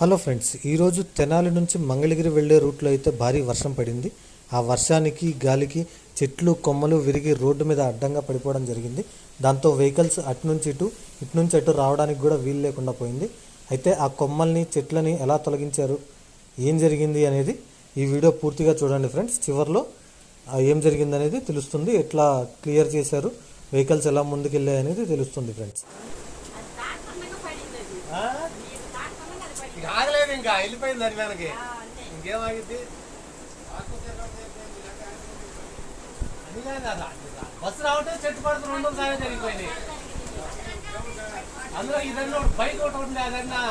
Hello friends, ఈరోజు తెనాలి నుంచి మంగళగిరి వెళ్ళే రూట్లో అయితే భారీ వర్షం పడింది. ఆ వర్షానికి గాలికి చెట్లు కొమ్మలు విరిగి రోడ్డు మీద అడ్డంగా పడిపోవడం జరిగింది. దాంతో వెహికల్స్ అటు నుంచి అటు రావడానికి కూడా వీలు లేకుండా పోయింది. అయితే ఆ కొమ్మల్ని చెట్లని ఎలా తొలగించారు, ఏం జరిగింది అనేది ఈ వీడియో పూర్తిగా చూడండి ఫ్రెండ్స్. చివరిలో ఏం జరిగింది అనేది తెలుస్తుంది, ఎట్లా క్లియర్ చేశారు, వెహికల్స్ ఎలా ముందుకెళ్ళాయి అనేది తెలుస్తుంది ఫ్రెండ్స్. ఆగలేదు, ఇంకా వెళ్ళిపోయింది దాని వెనక్కి. ఇంకేమాగింది? బస్సు రావటం చెట్టు పడుతు 2 సార్లు జరిగిపోయింది. అందులో ఇదన్నా బైక్ ఒకటి ఉంది, అదన్నా